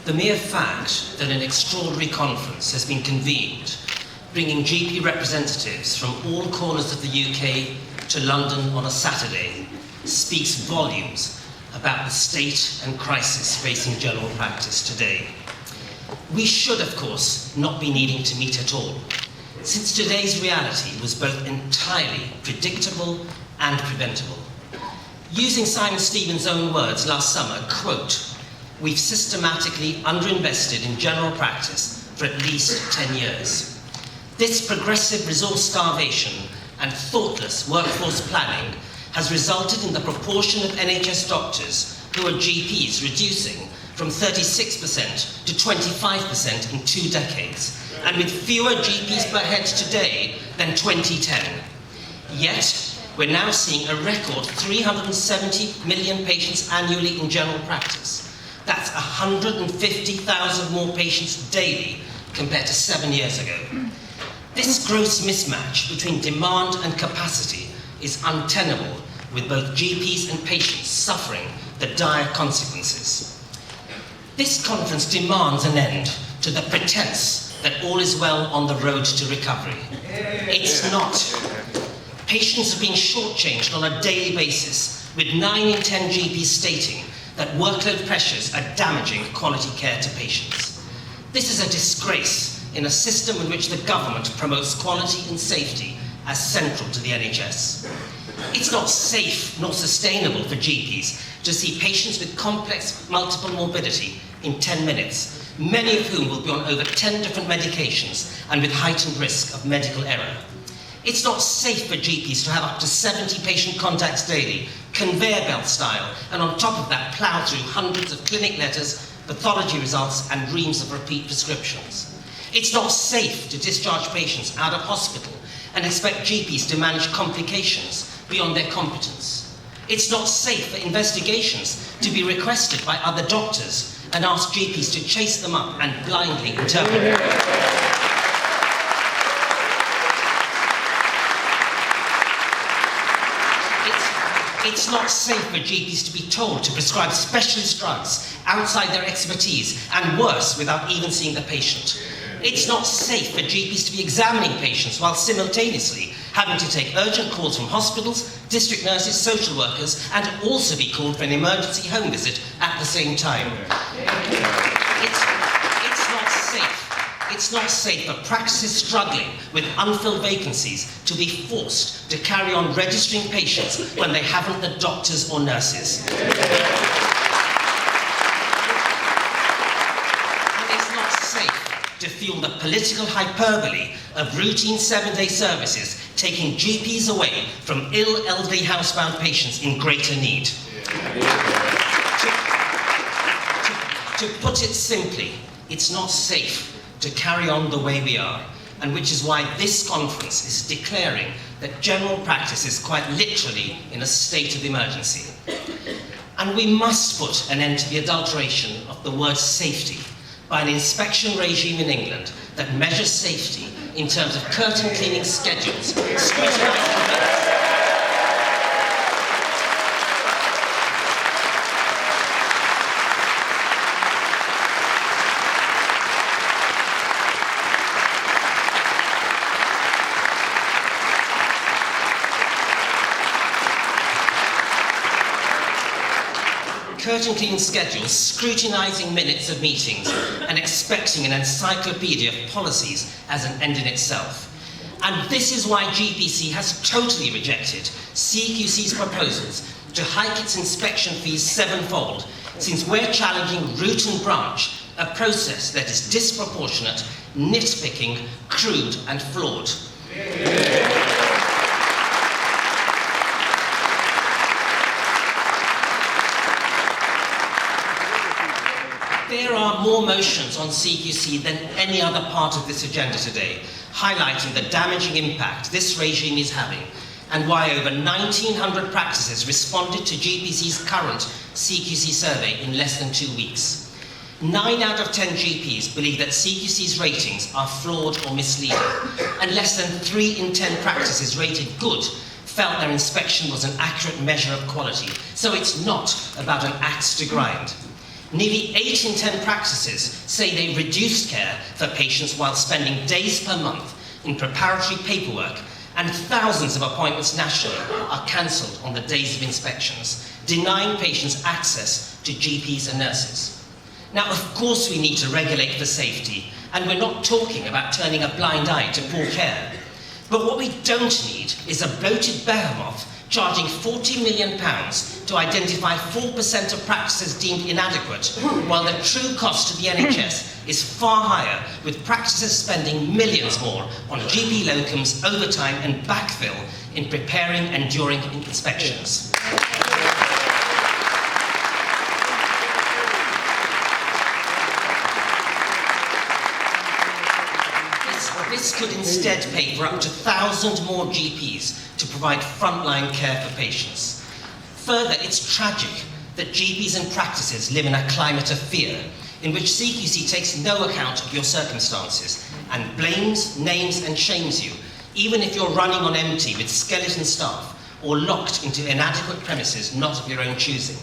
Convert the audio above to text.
The mere fact that an extraordinary conference has been convened, bringing GP representatives from all corners of the UK to London on a Saturday, speaks volumes about the state and crisis facing general practice today. We should, of course, not be needing to meet at all, since today's reality was both entirely predictable and preventable. Using Simon Stevens' own words last summer, quote, "We've systematically underinvested in general practice for at least 10 years. This progressive resource starvation and thoughtless workforce planning has resulted in the proportion of NHS doctors who are GPs reducing from 36% to 25% in 2 decades, and with fewer GPs per head today than 2010. Yet, we're now seeing a record 370 million patients annually in general practice. That's 150,000 more patients daily compared to 7 years ago. This gross mismatch between demand and capacity is untenable, with both GPs and patients suffering the dire consequences. This conference demands an end to the pretense that all is well on the road to recovery. It's not. Patients are being shortchanged on a daily basis, with 9 in 10 GPs stating that workload pressures are damaging quality care to patients. This is a disgrace in a system in which the government promotes quality and safety as central to the NHS. It's not safe nor sustainable for GPs to see patients with complex multiple morbidity in 10 minutes, many of whom will be on over 10 different medications and with heightened risk of medical error. It's not safe for GPs to have up to 70 patient contacts daily, conveyor belt style, and on top of that plough through hundreds of clinic letters, pathology results, and reams of repeat prescriptions. It's not safe to discharge patients out of hospital and expect GPs to manage complications beyond their competence. It's not safe for investigations to be requested by other doctors and ask GPs to chase them up and blindly interpret them. It's not safe for GPs to be told to prescribe specialist drugs outside their expertise, and worse, without even seeing the patient. It's not safe for GPs to be examining patients while simultaneously having to take urgent calls from hospitals, district nurses, social workers, and also be called for an emergency home visit at the same time. It's not safe for practices struggling with unfilled vacancies to be forced to carry on registering patients when they haven't the doctors or nurses. And it's not safe to fuel the political hyperbole of routine 7-day services, taking GPs away from ill elderly housebound patients in greater need. To put it simply, it's not safe to carry on the way we are, and which is why this conference is declaring that general practice is quite literally in a state of emergency. And we must put an end to the adulteration of the word safety by an inspection regime in England that measures safety in terms of curtain cleaning schedules, scrutinising minutes. Curtain cleaning schedules, scrutinising minutes of meetings, and expecting an encyclopedia of policies as an end in itself. And this is why GPC has totally rejected CQC's proposals to hike its inspection fees 7-fold, since we're challenging root and branch, a process that is disproportionate, nitpicking, crude, and flawed. There are more motions on CQC than any other part of this agenda today, highlighting the damaging impact this regime is having, and why over 1,900 practices responded to GPC's current CQC survey in less than 2 weeks. 9 out of 10 GPs believe that CQC's ratings are flawed or misleading, and less than 3 in 10 practices rated good felt their inspection was an accurate measure of quality. So it's not about an axe to grind. Nearly 8 in 10 practices say they reduced care for patients while spending days per month in preparatory paperwork, and thousands of appointments nationally are cancelled on the days of inspections, denying patients access to GPs and nurses. Now, of course we need to regulate for safety, and we're not talking about turning a blind eye to poor care. But what we don't need is a bloated behemoth charging £40 million to identify 4% of practices deemed inadequate, while the true cost to the NHS is far higher, with practices spending millions more on GP locums, overtime and backfill in preparing and during inspections. This could instead pay for up to 1,000 more GPs to provide frontline care for patients. Further, it's tragic that GPs and practices live in a climate of fear, in which CQC takes no account of your circumstances and blames, names and shames you, even if you're running on empty with skeleton staff or locked into inadequate premises not of your own choosing.